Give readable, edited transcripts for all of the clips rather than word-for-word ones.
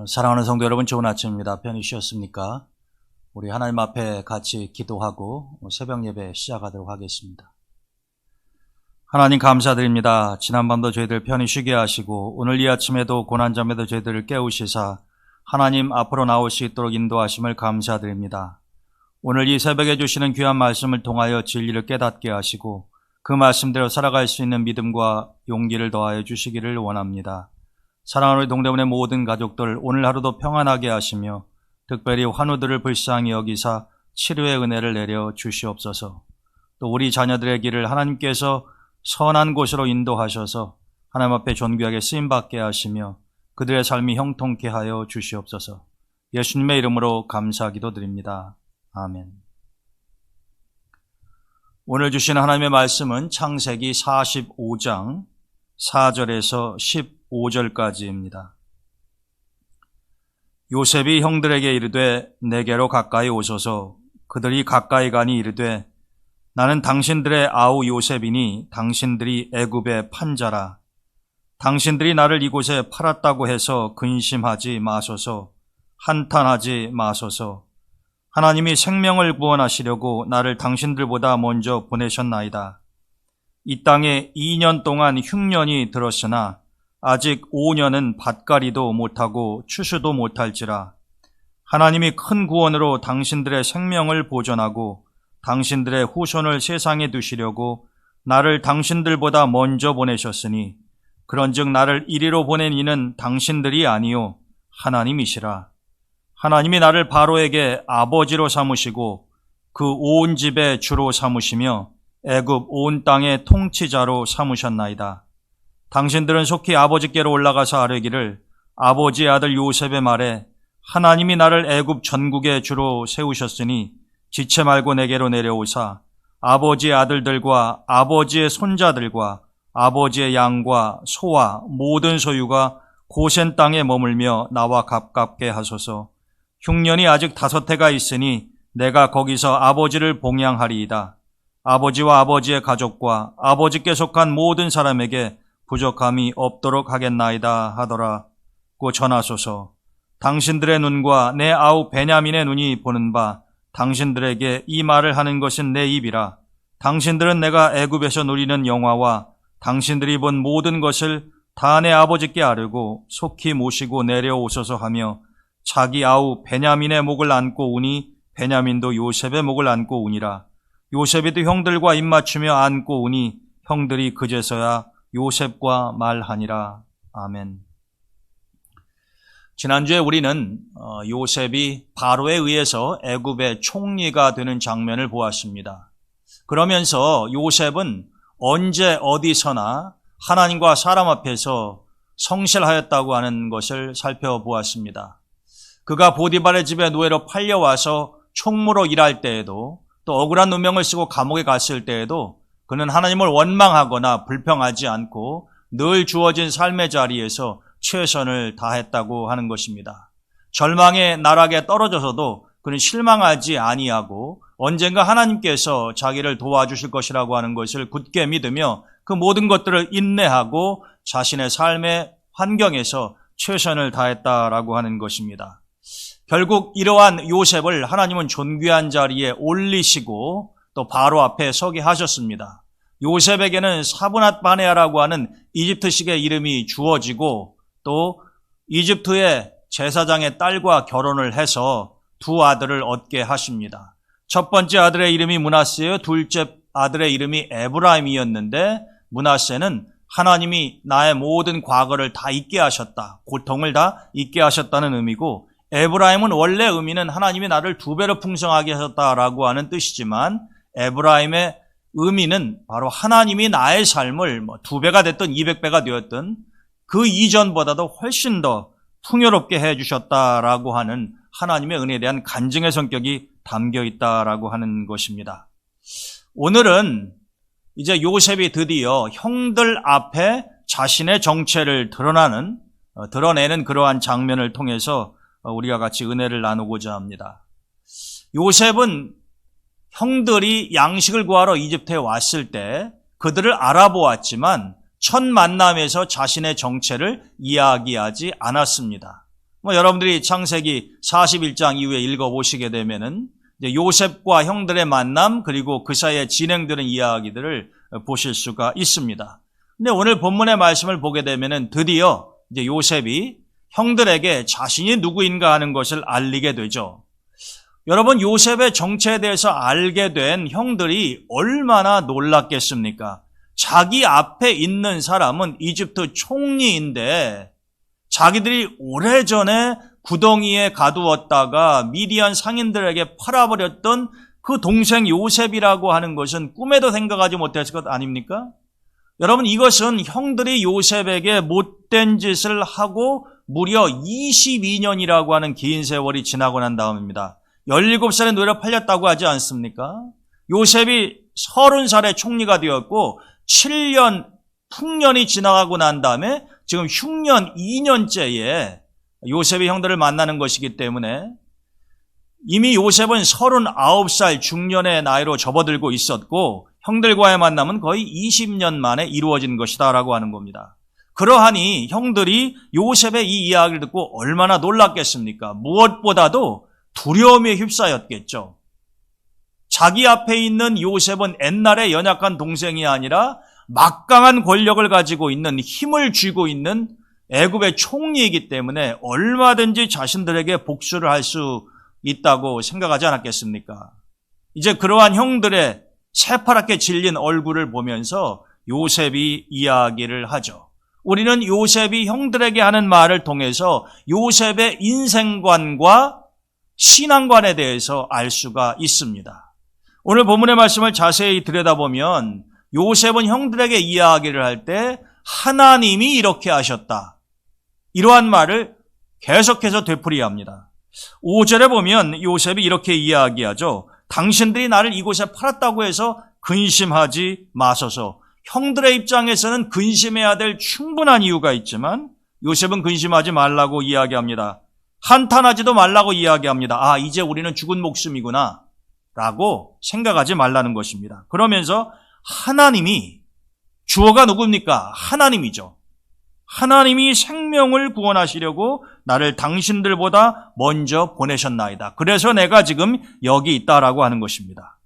사랑하는 성도 여러분, 좋은 아침입니다. 편히 쉬었습니까? 우리 하나님 앞에 같이 기도하고 새벽 예배 시작하도록 하겠습니다. 하나님 감사드립니다. 지난밤도 저희들 편히 쉬게 하시고 오늘 이 아침에도 고난잠에도 저희들을 깨우시사 하나님 앞으로 나올 수 있도록 인도하심을 감사드립니다. 오늘 이 새벽에 주시는 귀한 말씀을 통하여 진리를 깨닫게 하시고 그 말씀대로 살아갈 수 있는 믿음과 용기를 더하여 주시기를 원합니다. 사랑하는 우리 동대문의 모든 가족들, 오늘 하루도 평안하게 하시며 특별히 환우들을 불쌍히 여기사 치료의 은혜를 내려 주시옵소서. 또 우리 자녀들의 길을 하나님께서 선한 곳으로 인도하셔서 하나님 앞에 존귀하게 쓰임받게 하시며 그들의 삶이 형통케 하여 주시옵소서. 예수님의 이름으로 감사 기도드립니다. 아멘. 오늘 주신 하나님의 말씀은 창세기 45장 4절에서 15절까지입니다. 요셉이 형들에게 이르되 내게로 가까이 오소서. 그들이 가까이 가니 이르되 나는 당신들의 아우 요셉이니 당신들이 애굽의 판자라. 당신들이 나를 이곳에 팔았다고 해서 근심하지 마소서. 한탄하지 마소서. 하나님이 생명을 구원하시려고 나를 당신들보다 먼저 보내셨나이다. 이 땅에 2년 동안 흉년이 들었으나 아직 5년은 밭갈이도 못하고 추수도 못할지라. 하나님이 큰 구원으로 당신들의 생명을 보존하고 당신들의 후손을 세상에 두시려고 나를 당신들보다 먼저 보내셨으니 그런즉 나를 이리로 보낸 이는 당신들이 아니요 하나님이시라. 하나님이 나를 바로에게 아버지로 삼으시고 그 온 집의 주로 삼으시며 애굽 온 땅의 통치자로 삼으셨나이다. 당신들은 속히 아버지께로 올라가서 아뢰기를 아버지의 아들 요셉의 말에 하나님이 나를 애굽 전국의 주로 세우셨으니 지체 말고 내게로 내려오사 아버지의 아들들과 아버지의 손자들과 아버지의 양과 소와 모든 소유가 고센 땅에 머물며 나와 가깝게 하소서. 흉년이 아직 5해가 있으니 내가 거기서 아버지를 봉양하리이다. 아버지와 아버지의 가족과 아버지께 속한 모든 사람에게 부족함이 없도록 하겠나이다 하더라. 고 전하소서. 당신들의 눈과 내 아우 베냐민의 눈이 보는 바 당신들에게 이 말을 하는 것은 내 입이라. 당신들은 내가 애굽에서 누리는 영화와 당신들이 본 모든 것을 다 내 아버지께 아뢰고 속히 모시고 내려오소서 하며 자기 아우 베냐민의 목을 안고 우니 베냐민도 요셉의 목을 안고 우니라. 요셉이도 형들과 입맞추며 안고 우니 형들이 그제서야 요셉과 말하니라. 아멘. 지난주에 우리는 요셉이 바로에 의해서 애굽의 총리가 되는 장면을 보았습니다. 그러면서 요셉은 언제 어디서나 하나님과 사람 앞에서 성실하였다고 하는 것을 살펴보았습니다. 그가 보디발의 집에 노예로 팔려와서 총무로 일할 때에도 또 억울한 누명을 쓰고 감옥에 갔을 때에도 그는 하나님을 원망하거나 불평하지 않고 늘 주어진 삶의 자리에서 최선을 다했다고 하는 것입니다. 절망의 나락에 떨어져서도 그는 실망하지 아니하고 언젠가 하나님께서 자기를 도와주실 것이라고 하는 것을 굳게 믿으며 그 모든 것들을 인내하고 자신의 삶의 환경에서 최선을 다했다라고 하는 것입니다. 결국 이러한 요셉을 하나님은 존귀한 자리에 올리시고 또 바로 앞에 서게 하셨습니다. 요셉에게는 사브낫 바네아라고 하는 이집트식의 이름이 주어지고 또 이집트의 제사장의 딸과 결혼을 해서 두 아들을 얻게 하십니다. 첫 번째 아들의 이름이 므낫세요. 둘째 아들의 이름이 에브라임이었는데 므낫세는 하나님이 나의 모든 과거를 다 잊게 하셨다. 고통을 다 잊게 하셨다는 의미고 에브라임은 원래 의미는 하나님이 나를 2배로 풍성하게 하셨다라고 하는 뜻이지만 에브라임의 의미는 바로 하나님이 나의 삶을 2배가 됐든 200배가 되었든 그 이전보다도 훨씬 더 풍요롭게 해주셨다라고 하는 하나님의 은혜에 대한 간증의 성격이 담겨 있다라고 하는 것입니다. 오늘은 이제 요셉이 드디어 형들 앞에 자신의 정체를 드러내는 그러한 장면을 통해서 우리가 같이 은혜를 나누고자 합니다. 요셉은 형들이 양식을 구하러 이집트에 왔을 때 그들을 알아보았지만 첫 만남에서 자신의 정체를 이야기하지 않았습니다. 여러분들이 창세기 41장 이후에 읽어보시게 되면은 이제 요셉과 형들의 만남 그리고 그 사이에 진행되는 이야기들을 보실 수가 있습니다. 근데 오늘 본문의 말씀을 보게 되면은 드디어 이제 요셉이 형들에게 자신이 누구인가 하는 것을 알리게 되죠. 여러분, 요셉의 정체에 대해서 알게 된 형들이 얼마나 놀랐겠습니까? 자기 앞에 있는 사람은 이집트 총리인데 자기들이 오래전에 구덩이에 가두었다가 미디안 상인들에게 팔아버렸던 그 동생 요셉이라고 하는 것은 꿈에도 생각하지 못했을 것 아닙니까? 여러분, 이것은 형들이 요셉에게 못된 짓을 하고 무려 22년이라고 하는 긴 세월이 지나고 난 다음입니다. 17살에 노예로 팔렸다고 하지 않습니까? 요셉이 30살에 총리가 되었고 7년 풍년이 지나가고 난 다음에 지금 흉년 2년째에 요셉이 형들을 만나는 것이기 때문에 이미 요셉은 39살 중년의 나이로 접어들고 있었고 형들과의 만남은 거의 20년 만에 이루어진 것이다라고 하는 겁니다. 그러하니 형들이 요셉의 이 이야기를 듣고 얼마나 놀랐겠습니까? 무엇보다도 두려움에 휩싸였겠죠. 자기 앞에 있는 요셉은 옛날에 연약한 동생이 아니라 막강한 권력을 가지고 있는 힘을 쥐고 있는 애굽의 총리이기 때문에 얼마든지 자신들에게 복수를 할 수 있다고 생각하지 않았겠습니까? 이제 그러한 형들의 새파랗게 질린 얼굴을 보면서 요셉이 이야기를 하죠. 우리는 요셉이 형들에게 하는 말을 통해서 요셉의 인생관과 신앙관에 대해서 알 수가 있습니다. 오늘 본문의 말씀을 자세히 들여다보면 요셉은 형들에게 이야기를 할 때 하나님이 이렇게 하셨다, 이러한 말을 계속해서 되풀이합니다. 5절에 보면 요셉이 이렇게 이야기하죠. 당신들이 나를 이곳에 팔았다고 해서 근심하지 마소서. 형들의 입장에서는 근심해야 될 충분한 이유가 있지만 요셉은 근심하지 말라고 이야기합니다. 한탄하지도 말라고 이야기합니다. 이제 우리는 죽은 목숨이구나 라고 생각하지 말라는 것입니다. 그러면서 하나님이, 주어가 누굽니까? 하나님이죠. 하나님이 생명을 구원하시려고 나를 당신들보다 먼저 보내셨나이다. 그래서 내가 지금 여기 있다라고 하는 것입니다.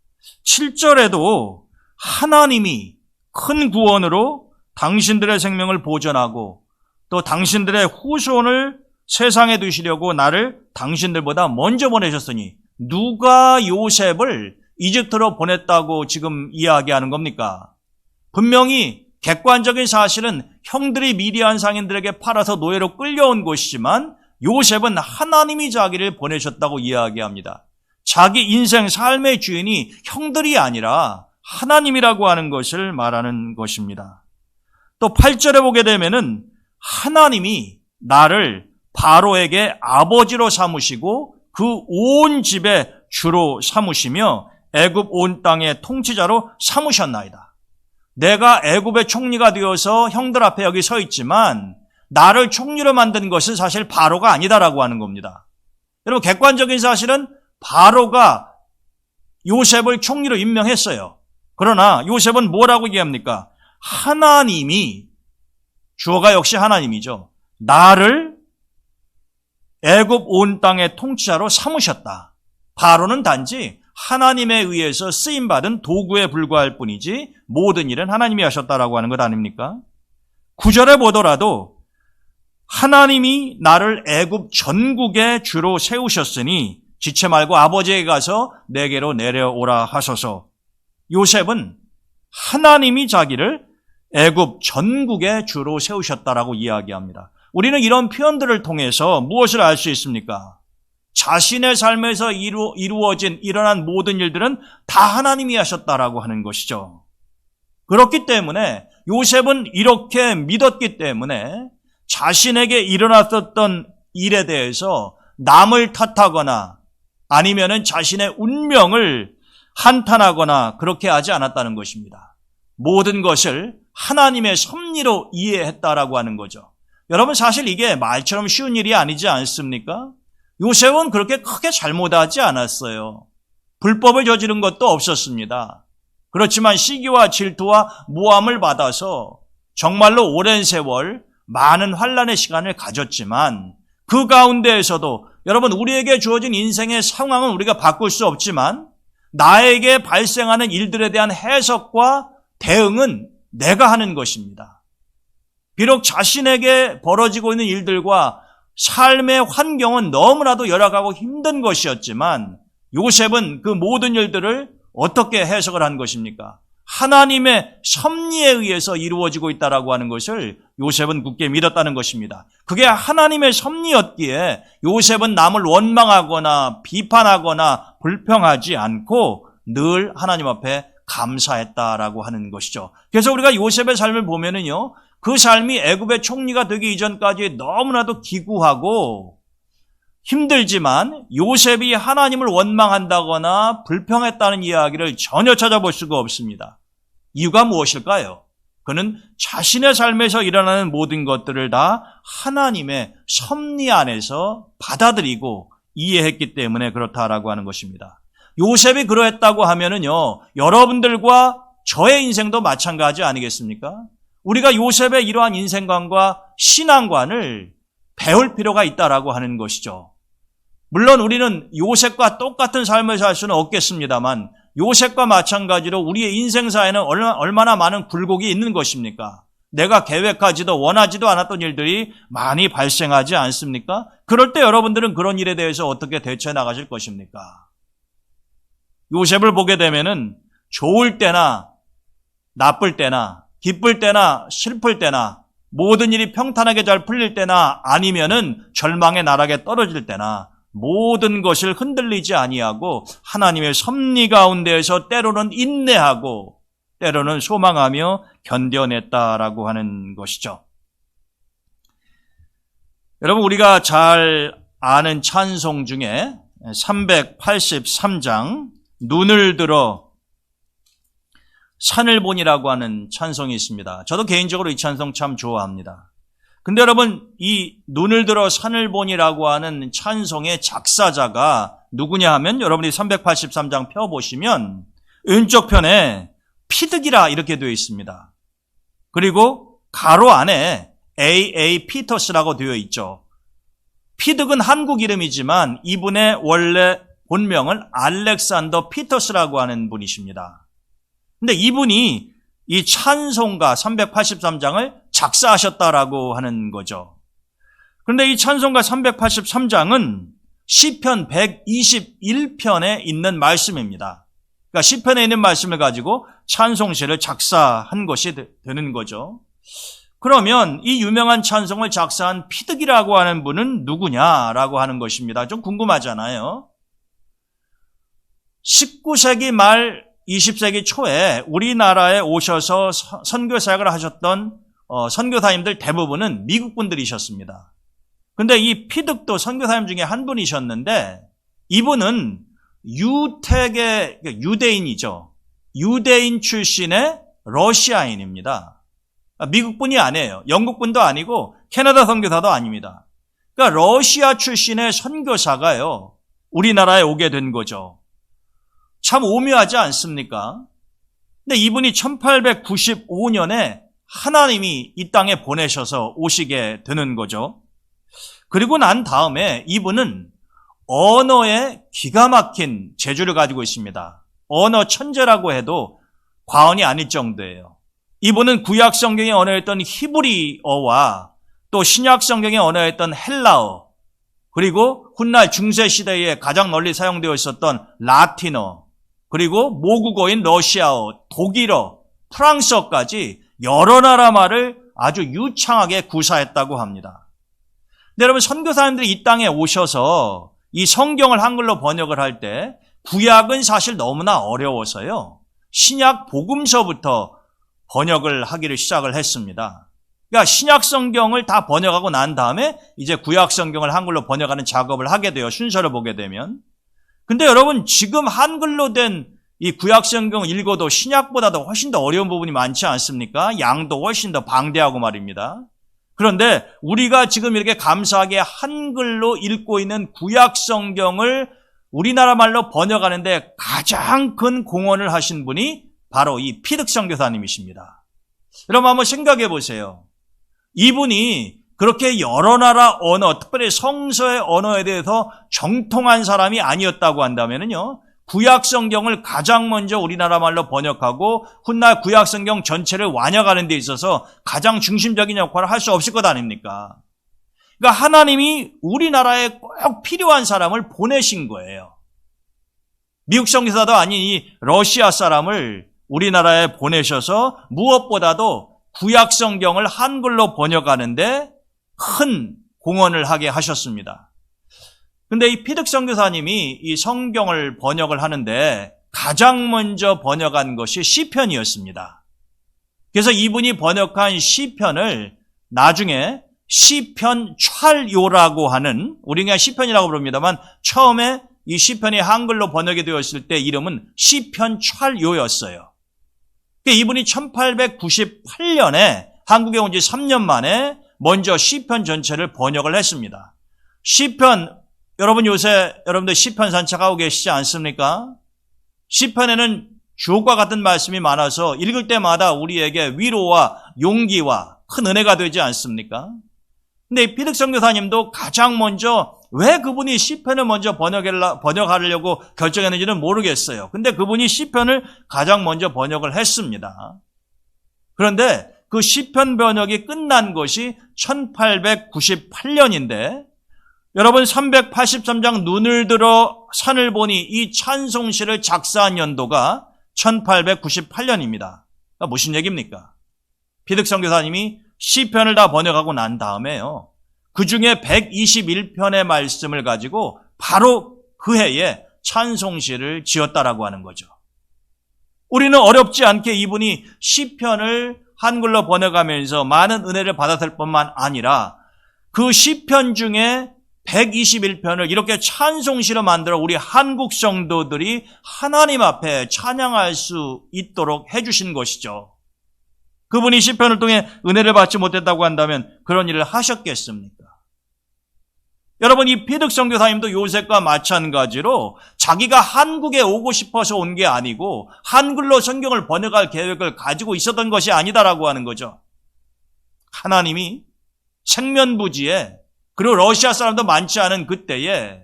7절에도 하나님이 큰 구원으로 당신들의 생명을 보존하고 또 당신들의 후손을 세상에 두시려고 나를 당신들보다 먼저 보내셨으니, 누가 요셉을 이집트로 보냈다고 지금 이야기하는 겁니까? 분명히 객관적인 사실은 형들이 미디안 상인들에게 팔아서 노예로 끌려온 것이지만 요셉은 하나님이 자기를 보내셨다고 이야기합니다. 자기 인생 삶의 주인이 형들이 아니라 하나님이라고 하는 것을 말하는 것입니다. 또 8절에 보게 되면은 하나님이 나를 바로에게 아버지로 삼으시고 그 온 집의 주로 삼으시며 애굽 온 땅의 통치자로 삼으셨나이다. 내가 애굽의 총리가 되어서 형들 앞에 여기 서 있지만 나를 총리로 만든 것은 사실 바로가 아니다라고 하는 겁니다. 여러분, 객관적인 사실은 바로가 요셉을 총리로 임명했어요. 그러나 요셉은 뭐라고 얘기합니까? 하나님이, 주어가 역시 하나님이죠, 나를 애굽 온 땅의 통치자로 삼으셨다. 바로는 단지 하나님에 의해서 쓰임받은 도구에 불과할 뿐이지 모든 일은 하나님이 하셨다라고 하는 것 아닙니까? 9절에 보더라도 하나님이 나를 애굽 전국의 주로 세우셨으니 지체 말고 아버지에게 가서 내게로 내려오라 하소서. 요셉은 하나님이 자기를 애굽 전국의 주로 세우셨다라고 이야기합니다. 우리는 이런 표현들을 통해서 무엇을 알 수 있습니까? 자신의 삶에서 이루어진 일어난 모든 일들은 다 하나님이 하셨다라고 하는 것이죠. 그렇기 때문에 요셉은 이렇게 믿었기 때문에 자신에게 일어났었던 일에 대해서 남을 탓하거나 아니면은 자신의 운명을 한탄하거나 그렇게 하지 않았다는 것입니다. 모든 것을 하나님의 섭리로 이해했다라고 하는 거죠. 여러분, 사실 이게 말처럼 쉬운 일이 아니지 않습니까? 요셉은 그렇게 크게 잘못하지 않았어요. 불법을 저지른 것도 없었습니다. 그렇지만 시기와 질투와 모함을 받아서 정말로 오랜 세월 많은 환난의 시간을 가졌지만 그 가운데에서도 여러분, 우리에게 주어진 인생의 상황은 우리가 바꿀 수 없지만 나에게 발생하는 일들에 대한 해석과 대응은 내가 하는 것입니다. 비록 자신에게 벌어지고 있는 일들과 삶의 환경은 너무나도 열악하고 힘든 것이었지만 요셉은 그 모든 일들을 어떻게 해석을 한 것입니까? 하나님의 섭리에 의해서 이루어지고 있다라고 하는 것을 요셉은 굳게 믿었다는 것입니다. 그게 하나님의 섭리였기에 요셉은 남을 원망하거나 비판하거나 불평하지 않고 늘 하나님 앞에 감사했다라고 하는 것이죠. 그래서 우리가 요셉의 삶을 보면은요, 그 삶이 애굽의 총리가 되기 이전까지 너무나도 기구하고 힘들지만 요셉이 하나님을 원망한다거나 불평했다는 이야기를 전혀 찾아볼 수가 없습니다. 이유가 무엇일까요? 그는 자신의 삶에서 일어나는 모든 것들을 다 하나님의 섭리 안에서 받아들이고 이해했기 때문에 그렇다라고 하는 것입니다. 요셉이 그러했다고 하면은요, 여러분들과 저의 인생도 마찬가지 아니겠습니까? 우리가 요셉의 이러한 인생관과 신앙관을 배울 필요가 있다라고 하는 것이죠. 물론 우리는 요셉과 똑같은 삶을 살 수는 없겠습니다만 요셉과 마찬가지로 우리의 인생사에는 얼마나 많은 굴곡이 있는 것입니까? 내가 계획하지도 원하지도 않았던 일들이 많이 발생하지 않습니까? 그럴 때 여러분들은 그런 일에 대해서 어떻게 대처해 나가실 것입니까? 요셉을 보게 되면은 좋을 때나 나쁠 때나 기쁠 때나 슬플 때나 모든 일이 평탄하게 잘 풀릴 때나 아니면은 절망의 나락에 떨어질 때나 모든 것을 흔들리지 아니하고 하나님의 섭리 가운데에서 때로는 인내하고 때로는 소망하며 견뎌냈다라고 하는 것이죠. 여러분, 우리가 잘 아는 찬송 중에 383장 눈을 들어 산을 보니라고 하는 찬송이 있습니다. 저도 개인적으로 이 찬송 참 좋아합니다. 근데 여러분, 이 눈을 들어 산을 보니라고 하는 찬송의 작사자가 누구냐 하면 여러분이 383장 펴보시면 왼쪽 편에 피드기라 이렇게 되어 있습니다. 그리고 가로 안에 A.A. 피터스라고 되어 있죠. 피득은 한국 이름이지만 이분의 원래 본명은 알렉산더 피터스라고 하는 분이십니다. 근데 이분이 이 찬송가 383장을 작사하셨다라고 하는 거죠. 그런데 이 찬송가 383장은 시편 121편에 있는 말씀입니다. 그러니까 시편에 있는 말씀을 가지고 찬송시를 작사한 것이 되는 거죠. 그러면 이 유명한 찬송을 작사한 피득이라고 하는 분은 누구냐라고 하는 것입니다. 좀 궁금하잖아요. 19세기 말 20세기 초에 우리나라에 오셔서 선교 사역을 하셨던 선교사님들 대부분은 미국 분들이셨습니다. 근데 이 피득도 선교사님 중에 한 분이셨는데 이분은 유택의 유대인이죠. 유대인 출신의 러시아인입니다. 미국 분이 아니에요. 영국 분도 아니고 캐나다 선교사도 아닙니다. 그러니까 러시아 출신의 선교사가요, 우리나라에 오게 된 거죠. 참 오묘하지 않습니까? 근데 이분이 1895년에 하나님이 이 땅에 보내셔서 오시게 되는 거죠. 그리고 난 다음에 이분은 언어에 기가 막힌 재주를 가지고 있습니다. 언어 천재라고 해도 과언이 아닐 정도예요. 이분은 구약 성경의 언어였던 히브리어와 또 신약 성경의 언어였던 헬라어, 그리고 훗날 중세 시대에 가장 널리 사용되어 있었던 라틴어, 그리고 모국어인 러시아어, 독일어, 프랑스어까지 여러 나라 말을 아주 유창하게 구사했다고 합니다. 근데 여러분, 선교사님들이 이 땅에 오셔서 이 성경을 한글로 번역을 할 때 구약은 사실 너무나 어려워서요, 신약 복음서부터 번역을 하기를 시작을 했습니다. 그러니까 신약 성경을 다 번역하고 난 다음에 이제 구약 성경을 한글로 번역하는 작업을 하게 돼요. 순서를 보게 되면. 근데 여러분, 지금 한글로 된 이 구약 성경을 읽어도 신약보다도 훨씬 더 어려운 부분이 많지 않습니까? 양도 훨씬 더 방대하고 말입니다. 그런데 우리가 지금 이렇게 감사하게 한글로 읽고 있는 구약 성경을 우리나라 말로 번역하는데 가장 큰 공헌을 하신 분이 바로 이 피득 선교사님이십니다. 여러분, 한번 생각해 보세요. 이분이 그렇게 여러 나라 언어, 특별히 성서의 언어에 대해서 정통한 사람이 아니었다고 한다면요, 구약 성경을 가장 먼저 우리나라 말로 번역하고 훗날 구약 성경 전체를 완역하는 데 있어서 가장 중심적인 역할을 할 수 없을 것 아닙니까? 그러니까 하나님이 우리나라에 꼭 필요한 사람을 보내신 거예요. 미국 선교사도 아닌 이 러시아 사람을 우리나라에 보내셔서 무엇보다도 구약 성경을 한글로 번역하는데 큰 공헌을 하게 하셨습니다. 근데 이 피득 선교사님이 이 성경을 번역을 하는데 가장 먼저 번역한 것이 시편이었습니다. 그래서 이분이 번역한 시편을 나중에 시편 찰요라고 하는, 우리가 그냥 시편이라고 부릅니다만 처음에 이 시편이 한글로 번역이 되었을 때 이름은 시편 찰요였어요. 이분이 1898년에 한국에 온 지 3년 만에 먼저 시편 전체를 번역을 했습니다. 시편, 여러분 요새 여러분들 시편 산책하고 계시지 않습니까? 시편에는 주옥과 같은 말씀이 많아서 읽을 때마다 우리에게 위로와 용기와 큰 은혜가 되지 않습니까? 근데 이 피득 선교사님도 가장 먼저 왜 그분이 시편을 먼저 번역하려고 결정했는지는 모르겠어요. 근데 그분이 시편을 가장 먼저 번역을 했습니다. 그런데 그 시편 번역이 끝난 것이 1898년인데 여러분 383장 눈을 들어 산을 보니 이 찬송시를 작사한 연도가 1898년입니다. 그러니까 무슨 얘기입니까? 피득 선교사님이 시편을 다 번역하고 난 다음에요, 그 중에 121편의 말씀을 가지고 바로 그 해에 찬송시를 지었다라고 하는 거죠. 우리는 어렵지 않게 이분이 시편을 한글로 번역하면서 많은 은혜를 받았을 뿐만 아니라 그 시편 중에 121편을 이렇게 찬송시로 만들어 우리 한국 성도들이 하나님 앞에 찬양할 수 있도록 해주신 것이죠. 그분이 시편을 통해 은혜를 받지 못했다고 한다면 그런 일을 하셨겠습니까? 여러분, 이 피득 선교사님도 요셉과 마찬가지로 자기가 한국에 오고 싶어서 온 게 아니고 한글로 성경을 번역할 계획을 가지고 있었던 것이 아니다라고 하는 거죠. 하나님이 생면부지에, 그리고 러시아 사람도 많지 않은 그때에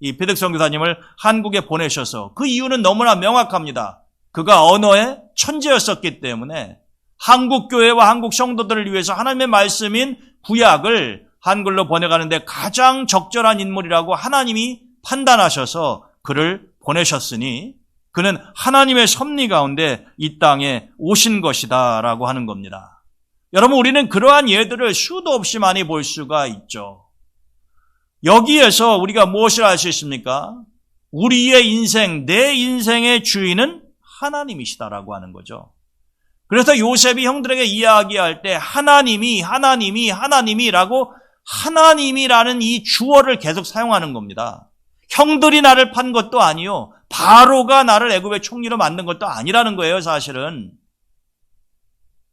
이 피득 선교사님을 한국에 보내셔서, 그 이유는 너무나 명확합니다. 그가 언어의 천재였었기 때문에 한국 교회와 한국 성도들을 위해서 하나님의 말씀인 구약을 한글로 번역하는 데 가장 적절한 인물이라고 하나님이 판단하셔서 그를 보내셨으니 그는 하나님의 섭리 가운데 이 땅에 오신 것이다 라고 하는 겁니다. 여러분, 우리는 그러한 예들을 수도 없이 많이 볼 수가 있죠. 여기에서 우리가 무엇을 알 수 있습니까? 우리의 인생, 내 인생의 주인은 하나님이시다라고 하는 거죠. 그래서 요셉이 형들에게 이야기할 때 하나님이라고 하나님이라는 이 주어를 계속 사용하는 겁니다. 형들이 나를 판 것도 아니요, 바로가 나를 애굽의 총리로 만든 것도 아니라는 거예요. 사실은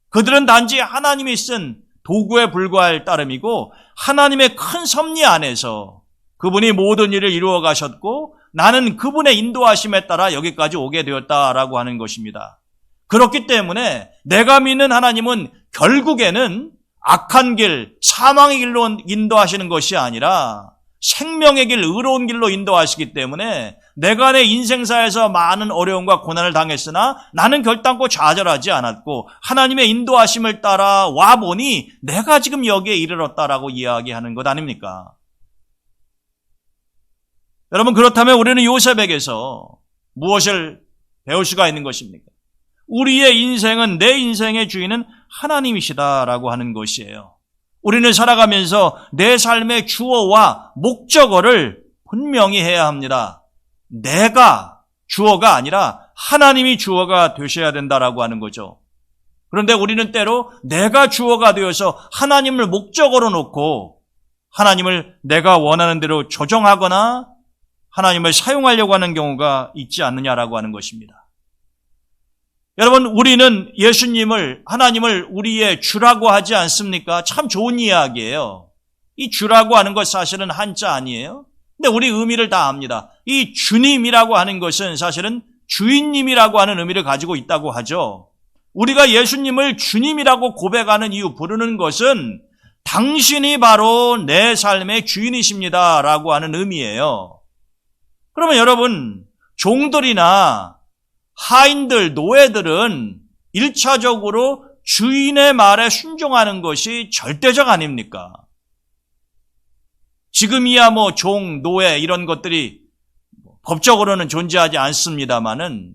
그들은 단지 하나님이 쓴 도구에 불과할 따름이고 하나님의 큰 섭리 안에서 그분이 모든 일을 이루어 가셨고 나는 그분의 인도하심에 따라 여기까지 오게 되었다라고 하는 것입니다. 그렇기 때문에 내가 믿는 하나님은 결국에는 악한 길, 사망의 길로 인도하시는 것이 아니라 생명의 길, 의로운 길로 인도하시기 때문에 내가 내 인생사에서 많은 어려움과 고난을 당했으나 나는 결단코 좌절하지 않았고 하나님의 인도하심을 따라 와보니 내가 지금 여기에 이르렀다라고 이야기하는 것 아닙니까? 여러분, 그렇다면 우리는 요셉에게서 무엇을 배울 수가 있는 것입니까? 우리의 인생은, 내 인생의 주인은 하나님이시다라고 하는 것이에요. 우리는 살아가면서 내 삶의 주어와 목적어를 분명히 해야 합니다. 내가 주어가 아니라 하나님이 주어가 되셔야 된다라고 하는 거죠. 그런데 우리는 때로 내가 주어가 되어서 하나님을 목적어로 놓고 하나님을 내가 원하는 대로 조정하거나 하나님을 사용하려고 하는 경우가 있지 않느냐라고 하는 것입니다. 여러분, 우리는 예수님을, 하나님을 우리의 주라고 하지 않습니까? 참 좋은 이야기예요. 이 주라고 하는 것 사실은 한자 아니에요? 근데 우리 의미를 다 압니다. 이 주님이라고 하는 것은 사실은 주인님이라고 하는 의미를 가지고 있다고 하죠. 우리가 예수님을 주님이라고 고백하는 이유, 부르는 것은 당신이 바로 내 삶의 주인이십니다 라고 하는 의미예요. 그러면 여러분, 종들이나 하인들, 노예들은 1차적으로 주인의 말에 순종하는 것이 절대적 아닙니까? 지금이야 종, 노예 이런 것들이 법적으로는 존재하지 않습니다만은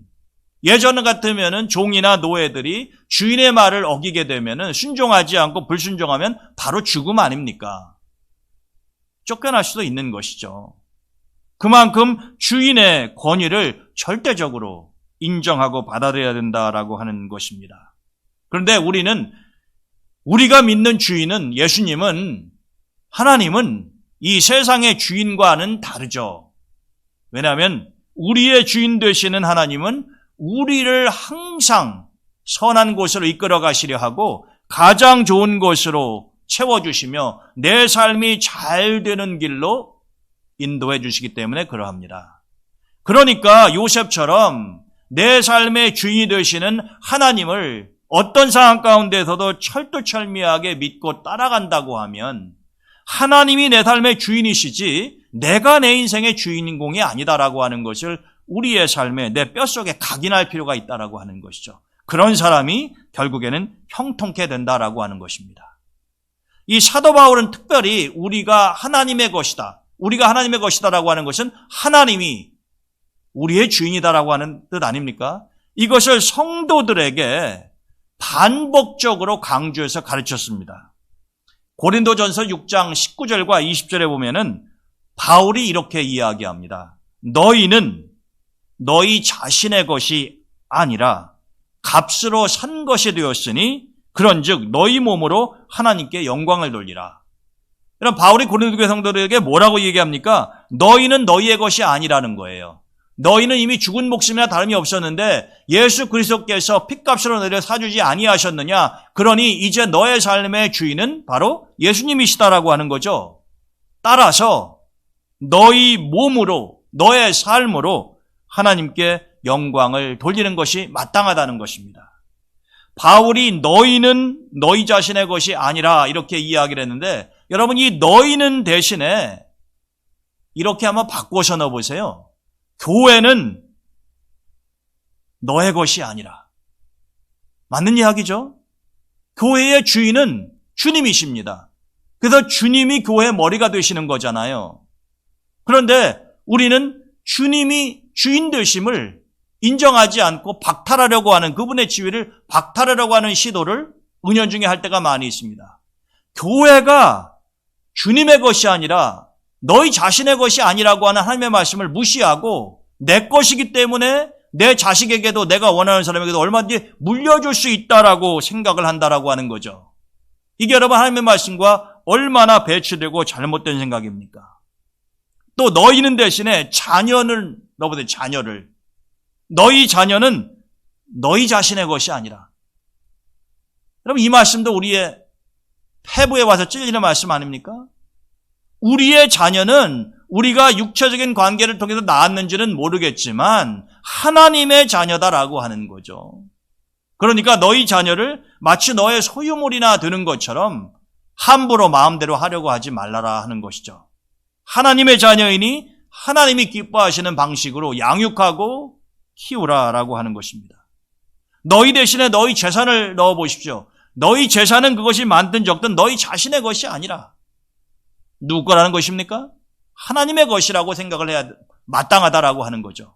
예전 같으면은 종이나 노예들이 주인의 말을 어기게 되면은 순종하지 않고 불순종하면 바로 죽음 아닙니까? 쫓겨날 수도 있는 것이죠. 그만큼 주인의 권위를 절대적으로 인정하고 받아들여야 된다라고 하는 것입니다. 그런데 우리가 믿는 주인은, 예수님은, 하나님은 이 세상의 주인과는 다르죠. 왜냐하면 우리의 주인 되시는 하나님은 우리를 항상 선한 곳으로 이끌어 가시려 하고 가장 좋은 곳으로 채워주시며 내 삶이 잘 되는 길로 인도해 주시기 때문에 그러합니다. 그러니까 요셉처럼 내 삶의 주인이 되시는 하나님을 어떤 상황 가운데서도 철두철미하게 믿고 따라간다고 하면 하나님이 내 삶의 주인이시지 내가 내 인생의 주인공이 아니다라고 하는 것을 우리의 삶에 내 뼛속에 각인할 필요가 있다라고 하는 것이죠. 그런 사람이 결국에는 형통케 된다라고 하는 것입니다. 이 사도 바울은 특별히 우리가 하나님의 것이다, 우리가 하나님의 것이다라고 하는 것은 하나님이 우리의 주인이다라고 하는 뜻 아닙니까? 이것을 성도들에게 반복적으로 강조해서 가르쳤습니다. 고린도전서 6장 19절과 20절에 보면은 바울이 이렇게 이야기합니다. 너희는 너희 자신의 것이 아니라 값으로 산 것이 되었으니 그런즉 너희 몸으로 하나님께 영광을 돌리라. 여러분, 바울이 고린도 교회 성도들에게 뭐라고 얘기합니까? 너희는 너희의 것이 아니라는 거예요. 너희는 이미 죽은 목숨이나 다름이 없었는데 예수 그리스도께서 핏값으로 내려 사주지 아니하셨느냐? 그러니 이제 너의 삶의 주인은 바로 예수님이시다라고 하는 거죠. 따라서 너희 몸으로, 너의 삶으로 하나님께 영광을 돌리는 것이 마땅하다는 것입니다. 바울이 너희는 너희 자신의 것이 아니라 이렇게 이야기를 했는데 여러분, 이 너희는 대신에 이렇게 한번 바꿔서 넣어보세요. 교회는 너의 것이 아니라. 맞는 이야기죠? 교회의 주인은 주님이십니다. 그래서 주님이 교회의 머리가 되시는 거잖아요. 그런데 우리는 주님이 주인 되심을 인정하지 않고 박탈하려고 하는, 그분의 지위를 박탈하려고 하는 시도를 은연중에 할 때가 많이 있습니다. 교회가 주님의 것이 아니라 너희 자신의 것이 아니라고 하는 하나님의 말씀을 무시하고 내 것이기 때문에 내 자식에게도 내가 원하는 사람에게도 얼마든지 물려줄 수 있다라고 생각을 한다라고 하는 거죠. 이게 여러분 하나님의 말씀과 얼마나 배치되고 잘못된 생각입니까? 또 너희는 대신에 자녀를 넣어보세요. 자녀를. 너희 자녀는 너희 자신의 것이 아니라. 여러분, 이 말씀도 우리의 폐부에 와서 찔리는 말씀 아닙니까? 우리의 자녀는 우리가 육체적인 관계를 통해서 낳았는지는 모르겠지만 하나님의 자녀다라고 하는 거죠. 그러니까 너희 자녀를 마치 너의 소유물이나 드는 것처럼 함부로 마음대로 하려고 하지 말라라 하는 것이죠. 하나님의 자녀이니 하나님이 기뻐하시는 방식으로 양육하고 키우라라고 하는 것입니다. 너희 대신에 너희 재산을 넣어보십시오. 너희 재산은 그것이 많든 적든 너희 자신의 것이 아니라 누구 거라는 것입니까? 하나님의 것이라고 생각을 해야 마땅하다라고 하는 거죠.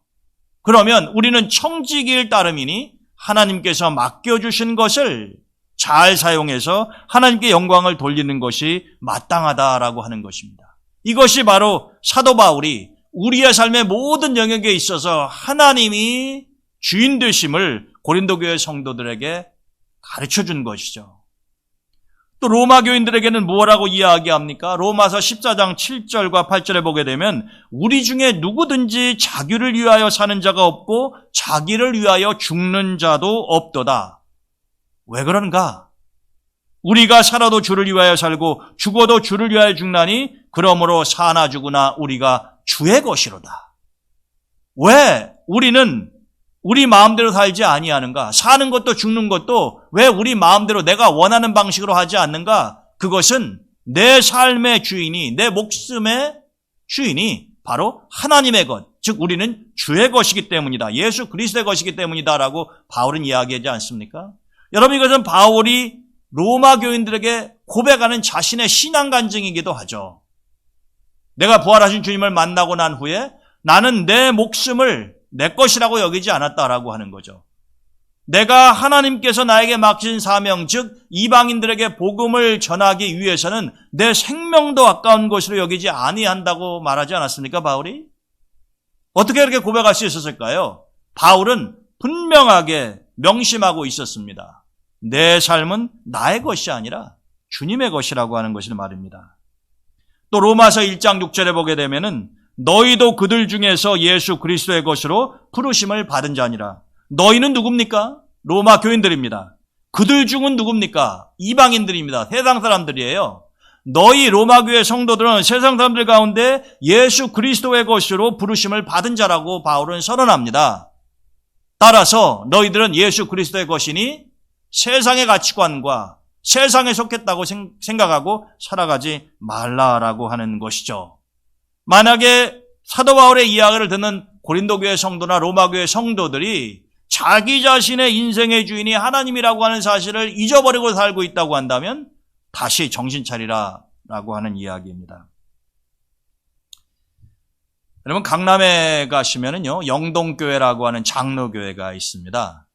그러면 우리는 청지기일 따름이니 하나님께서 맡겨주신 것을 잘 사용해서 하나님께 영광을 돌리는 것이 마땅하다라고 하는 것입니다. 이것이 바로 사도 바울이 우리의 삶의 모든 영역에 있어서 하나님이 주인 되심을 고린도 교회 성도들에게 가르쳐준 것이죠. 또 로마 교인들에게는 뭐라고 이야기합니까? 로마서 14장 7절과 8절에 보게 되면 우리 중에 누구든지 자기를 위하여 사는 자가 없고 자기를 위하여 죽는 자도 없도다. 왜 그런가? 우리가 살아도 주를 위하여 살고 죽어도 주를 위하여 죽나니 그러므로 사나 죽으나 우리가 주의 것이로다. 왜 우리는 우리 마음대로 살지 아니하는가? 사는 것도 죽는 것도 왜 우리 마음대로 내가 원하는 방식으로 하지 않는가? 그것은 내 삶의 주인이, 내 목숨의 주인이 바로 하나님의 것, 즉 우리는 주의 것이기 때문이다. 예수 그리스도의 것이기 때문이다라고 바울은 이야기하지 않습니까? 여러분, 이것은 바울이 로마 교인들에게 고백하는 자신의 신앙 간증이기도 하죠. 내가 부활하신 주님을 만나고 난 후에 나는 내 목숨을 내 것이라고 여기지 않았다라고 하는 거죠. 내가 하나님께서 나에게 맡기신 사명, 즉 이방인들에게 복음을 전하기 위해서는 내 생명도 아까운 것으로 여기지 아니한다고 말하지 않았습니까, 바울이? 어떻게 그렇게 고백할 수 있었을까요? 바울은 분명하게 명심하고 있었습니다. 내 삶은 나의 것이 아니라 주님의 것이라고 하는 것을 말입니다. 또 로마서 1장 6절에 보게 되면은 너희도 그들 중에서 예수 그리스도의 것으로 부르심을 받은 자니라. 너희는 누굽니까? 로마 교인들입니다. 그들 중은 누굽니까? 이방인들입니다. 세상 사람들이에요. 너희 로마 교회 성도들은 세상 사람들 가운데 예수 그리스도의 것으로 부르심을 받은 자라고 바울은 선언합니다. 따라서 너희들은 예수 그리스도의 것이니 세상의 가치관과 세상에 속했다고 생각하고 살아가지 말라라고 하는 것이죠. 만약에 사도 바울의 이야기를 듣는 고린도 교회 성도나 로마 교회 성도들이 자기 자신의 인생의 주인이 하나님이라고 하는 사실을 잊어버리고 살고 있다고 한다면 다시 정신 차리라라고 하는 이야기입니다. 여러분, 강남에 가시면은요, 영동교회라고 하는 장로교회가 있습니다.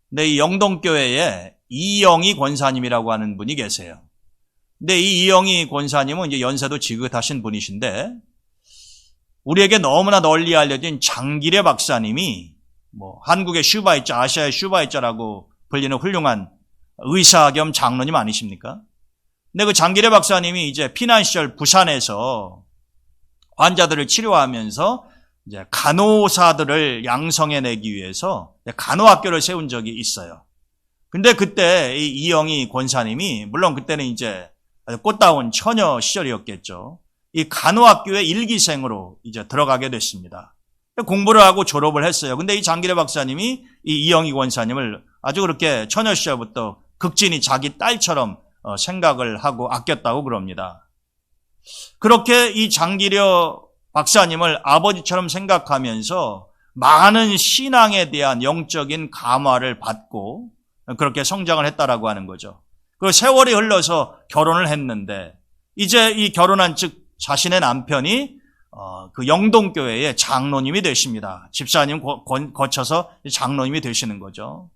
근데 이 영동교회에 이영희 권사님이라고 하는 분이 계세요. 근데 이 이영희 권사님은 이제 연세도 지긋하신 분이신데, 우리에게 너무나 널리 알려진 장기례 박사님이 한국의 슈바이처, 아시아의 슈바이처라고 불리는 훌륭한 의사 겸 장로님 아니십니까? 근데 그 장기례 박사님이 이제 피난 시절 부산에서 환자들을 치료하면서 이제 간호사들을 양성해내기 위해서 간호학교를 세운 적이 있어요. 근데 그때 이 이영희 권사님이, 물론 그때는 이제 꽃다운 처녀 시절이었겠죠. 이 간호학교의 일기생으로 이제 들어가게 됐습니다. 공부를 하고 졸업을 했어요. 근데 이 장기례 박사님이 이 이영희 권사님을 아주 그렇게 처녀 시절부터 극진히 자기 딸처럼 생각을 하고 아꼈다고 그럽니다. 그렇게 이 장기례 박사님을 아버지처럼 생각하면서 많은 신앙에 대한 영적인 감화를 받고 그렇게 성장을 했다라고 하는 거죠. 그 세월이 흘러서 결혼을 했는데 이제 이 결혼한 즉 자신의 남편이 그 영동교회의 장로님이 되십니다. 집사님 거쳐서 장로님이 되시는 거죠.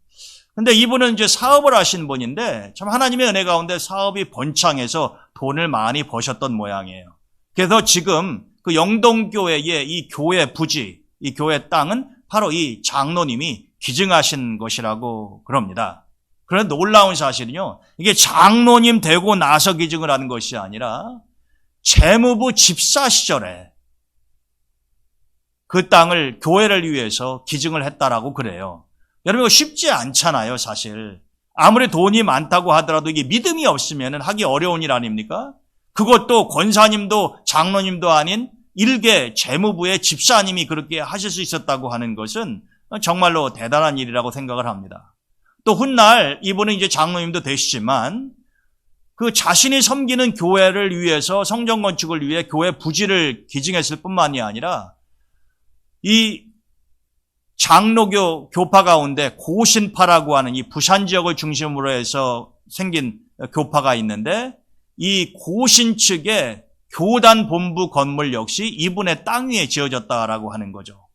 근데 이분은 이제 사업을 하신 분인데 참 하나님의 은혜 가운데 사업이 번창해서 돈을 많이 버셨던 모양이에요. 그래서 지금 그 영동교회의 이 교회 부지, 이 교회 땅은 바로 이 장로님이 기증하신 것이라고 그럽니다. 그런데 놀라운 사실은요, 이게 장로님 되고 나서 기증을 하는 것이 아니라 재무부 집사 시절에 그 땅을 교회를 위해서 기증을 했다라고 그래요. 여러분, 이거 쉽지 않잖아요, 사실. 아무리 돈이 많다고 하더라도 이게 믿음이 없으면 하기 어려운 일 아닙니까? 그것도 권사님도 장로님도 아닌 일개 재무부의 집사님이 그렇게 하실 수 있었다고 하는 것은 정말로 대단한 일이라고 생각을 합니다. 또 훗날 이분은 이제 장로님도 되시지만 그 자신이 섬기는 교회를 위해서 성전 건축을 위해 교회 부지를 기증했을 뿐만이 아니라 이 장로교 교파 가운데 고신파라고 하는 이 부산 지역을 중심으로 해서 생긴 교파가 있는데 이 고신 측의 교단 본부 건물 역시 이분의 땅 위에 지어졌다라고 하는 거죠.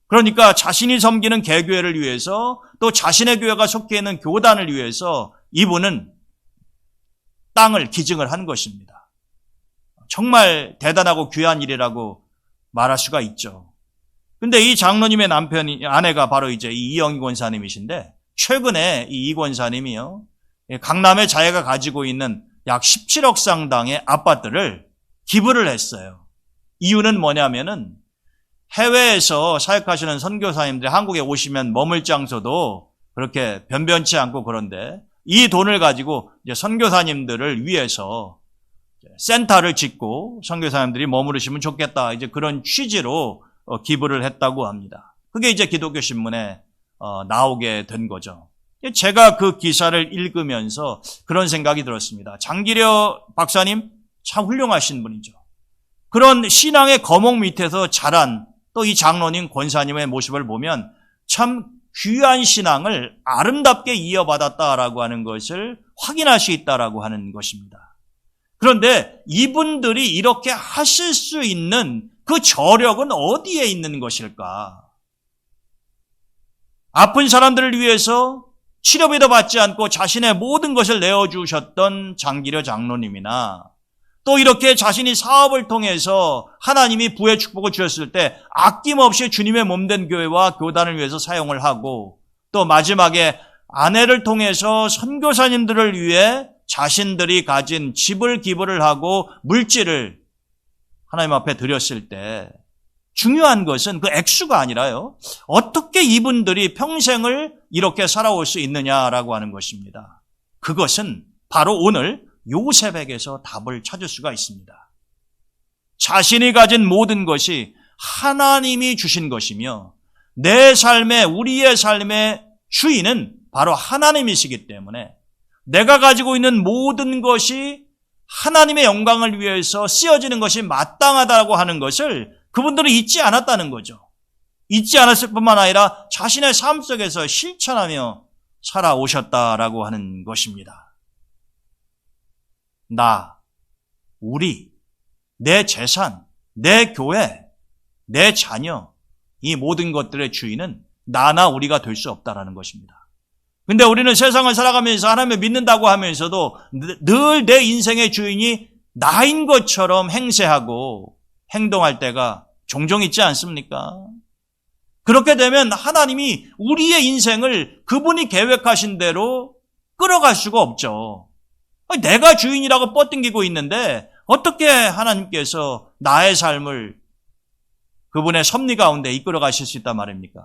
그러니까 자신이 섬기는 개교회를 위해서 또 자신의 교회가 속해 있는 교단을 위해서 이분은 땅을 기증을 한 것입니다. 정말 대단하고 귀한 일이라고 말할 수가 있죠. 근데 이 장로님의 아내가 바로 이제 이영희 권사님이신데 최근에 이 권사님이요, 강남에 자기가 가지고 있는 약 17억 상당의 아파트를 기부를 했어요. 이유는 뭐냐면은 해외에서 사역하시는 선교사님들이 한국에 오시면 머물 장소도 그렇게 변변치 않고 그런데 이 돈을 가지고 이제 선교사님들을 위해서 센터를 짓고 선교사님들이 머무르시면 좋겠다. 이제 그런 취지로 기부를 했다고 합니다. 그게 이제 기독교 신문에 나오게 된 거죠. 제가 그 기사를 읽으면서 그런 생각이 들었습니다. 장기려 박사님 참 훌륭하신 분이죠. 그런 신앙의 거목 밑에서 자란 또 이 장로님 권사님의 모습을 보면 참 귀한 신앙을 아름답게 이어받았다라고 하는 것을 확인할 수 있다라고 하는 것입니다. 그런데 이분들이 이렇게 하실 수 있는 그 저력은 어디에 있는 것일까? 아픈 사람들을 위해서 치료비도 받지 않고 자신의 모든 것을 내어주셨던 장기려 장로님이나 또 이렇게 자신이 사업을 통해서 하나님이 부의 축복을 주셨을 때 아낌없이 주님의 몸된 교회와 교단을 위해서 사용을 하고 또 마지막에 아내를 통해서 선교사님들을 위해 자신들이 가진 집을 기부를 하고 물질을 하나님 앞에 드렸을 때 중요한 것은 그 액수가 아니라요. 어떻게 이분들이 평생을 이렇게 살아올 수 있느냐라고 하는 것입니다. 그것은 바로 오늘 요셉에게서 답을 찾을 수가 있습니다. 자신이 가진 모든 것이 하나님이 주신 것이며 내 삶의 우리의 삶의 주인은 바로 하나님이시기 때문에 내가 가지고 있는 모든 것이 하나님의 영광을 위해서 쓰여지는 것이 마땅하다고 하는 것을 그분들은 잊지 않았다는 거죠. 잊지 않았을 뿐만 아니라 자신의 삶 속에서 실천하며 살아오셨다라고 하는 것입니다. 나, 우리, 내 재산, 내 교회, 내 자녀, 이 모든 것들의 주인은 나나 우리가 될 수 없다라는 것입니다. 근데 우리는 세상을 살아가면서 하나님을 믿는다고 하면서도 늘 내 인생의 주인이 나인 것처럼 행세하고 행동할 때가 종종 있지 않습니까? 그렇게 되면 하나님이 우리의 인생을 그분이 계획하신 대로 끌어갈 수가 없죠. 내가 주인이라고 뻗당기고 있는데 어떻게 하나님께서 나의 삶을 그분의 섭리 가운데 이끌어 가실 수 있단 말입니까?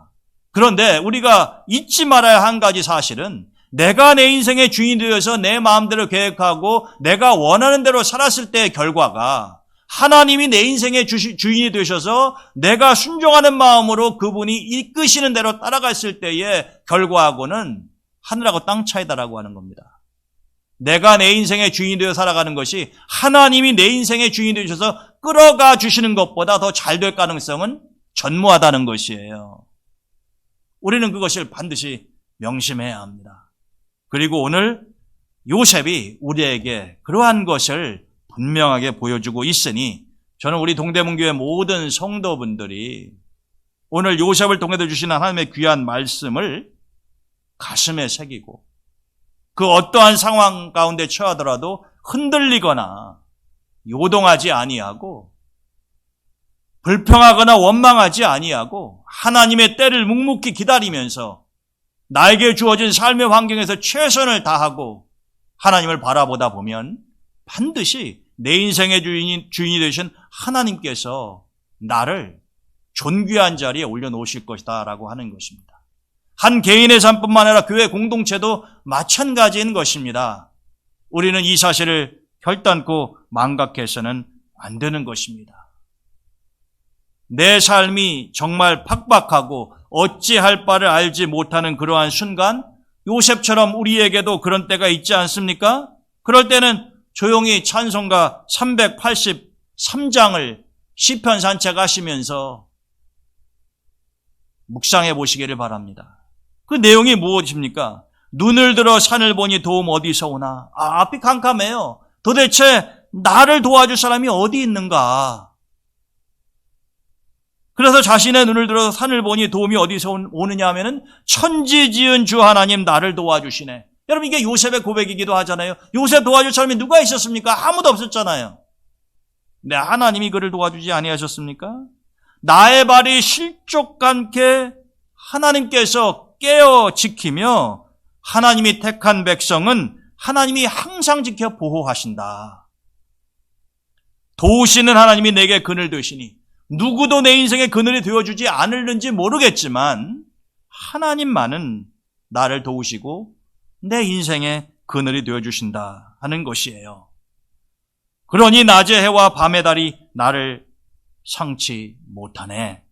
그런데 우리가 잊지 말아야 한 가지 사실은 내가 내 인생의 주인이 되어서 내 마음대로 계획하고 내가 원하는 대로 살았을 때의 결과가 하나님이 내 인생의 주인이 되셔서 내가 순종하는 마음으로 그분이 이끄시는 대로 따라갔을 때의 결과하고는 하늘하고 땅 차이다라고 하는 겁니다. 내가 내 인생의 주인이 되어 살아가는 것이 하나님이 내 인생의 주인이 되셔서 끌어가 주시는 것보다 더 잘 될 가능성은 전무하다는 것이에요. 우리는 그것을 반드시 명심해야 합니다. 그리고 오늘 요셉이 우리에게 그러한 것을 분명하게 보여주고 있으니 저는 우리 동대문교회 모든 성도분들이 오늘 요셉을 통해서 주시는 하나님의 귀한 말씀을 가슴에 새기고 그 어떠한 상황 가운데 처하더라도 흔들리거나 요동하지 아니하고 불평하거나 원망하지 아니하고 하나님의 때를 묵묵히 기다리면서 나에게 주어진 삶의 환경에서 최선을 다하고 하나님을 바라보다 보면 반드시 내 인생의 주인이 되신 하나님께서 나를 존귀한 자리에 올려놓으실 것이다 라고 하는 것입니다. 한 개인의 삶뿐만 아니라 교회 공동체도 마찬가지인 것입니다. 우리는 이 사실을 결단코 망각해서는 안 되는 것입니다. 내 삶이 정말 팍팍하고 어찌할 바를 알지 못하는 그러한 순간 요셉처럼 우리에게도 그런 때가 있지 않습니까? 그럴 때는 조용히 찬송가 383장을 시편 산책하시면서 묵상해 보시기를 바랍니다. 그 내용이 무엇입니까? 눈을 들어 산을 보니 도움 어디서 오나? 앞이 캄캄해요. 도대체 나를 도와줄 사람이 어디 있는가? 그래서 자신의 눈을 들어 산을 보니 도움이 어디서 오느냐 하면은 천지 지은 주 하나님 나를 도와주시네. 여러분 이게 요셉의 고백이기도 하잖아요. 요셉 도와줄 사람이 누가 있었습니까? 아무도 없었잖아요. 근데 하나님이 그를 도와주지 아니하셨습니까? 나의 발이 실족않게 하나님께서 깨어 지키며 하나님이 택한 백성은 하나님이 항상 지켜 보호하신다. 도우시는 하나님이 내게 그늘 되시니 누구도 내 인생의 그늘이 되어주지 않을는지 모르겠지만 하나님만은 나를 도우시고 내 인생의 그늘이 되어주신다 하는 것이에요. 그러니 낮의 해와 밤의 달이 나를 상치 못하네.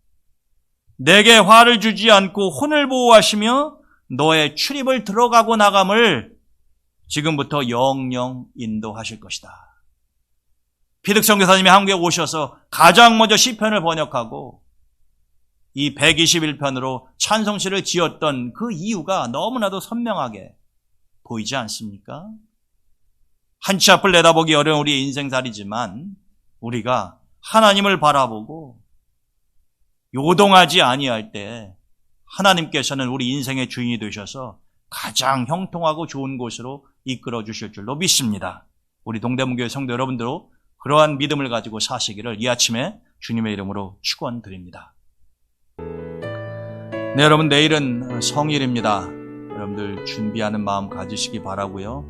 내게 화를 주지 않고 혼을 보호하시며 너의 출입을 들어가고 나감을 지금부터 영영 인도하실 것이다. 피득성 교사님이 한국에 오셔서 가장 먼저 시편을 번역하고 이 121편으로 찬송시를 지었던 그 이유가 너무나도 선명하게 보이지 않습니까? 한치 앞을 내다보기 어려운 우리의 인생살이지만 우리가 하나님을 바라보고 요동하지 아니할 때 하나님께서는 우리 인생의 주인이 되셔서 가장 형통하고 좋은 곳으로 이끌어 주실 줄로 믿습니다. 우리 동대문교회 성도 여러분들도 그러한 믿음을 가지고 사시기를 이 아침에 주님의 이름으로 축원드립니다. 네, 여러분, 내일은 성일입니다. 여러분들 준비하는 마음 가지시기 바라고요.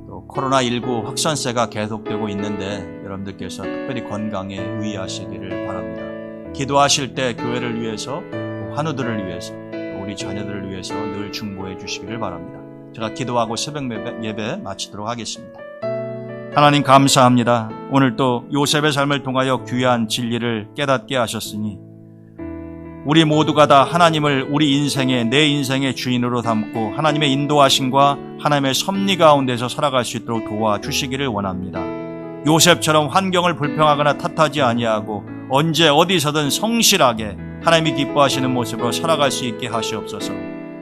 또 코로나19 확산세가 계속되고 있는데 여러분들께서 특별히 건강에 유의하시기를 바랍니다. 기도하실 때 교회를 위해서, 환우들을 위해서, 우리 자녀들을 위해서 늘 중보해 주시기를 바랍니다. 제가 기도하고 새벽 예배 마치도록 하겠습니다. 하나님 감사합니다. 오늘 또 요셉의 삶을 통하여 귀한 진리를 깨닫게 하셨으니 우리 모두가 다 하나님을 우리 인생의, 내 인생의 주인으로 삼고 하나님의 인도하심과 하나님의 섭리 가운데서 살아갈 수 있도록 도와주시기를 원합니다. 요셉처럼 환경을 불평하거나 탓하지 아니하고 언제 어디서든 성실하게 하나님이 기뻐하시는 모습으로 살아갈 수 있게 하시옵소서.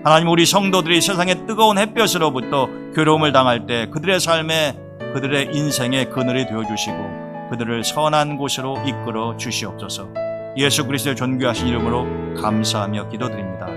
하나님, 우리 성도들이 세상의 뜨거운 햇볕으로부터 괴로움을 당할 때 그들의 삶에, 그들의 인생의 그늘이 되어주시고 그들을 선한 곳으로 이끌어 주시옵소서. 예수 그리스도의 존귀하신 이름으로 감사하며 기도드립니다.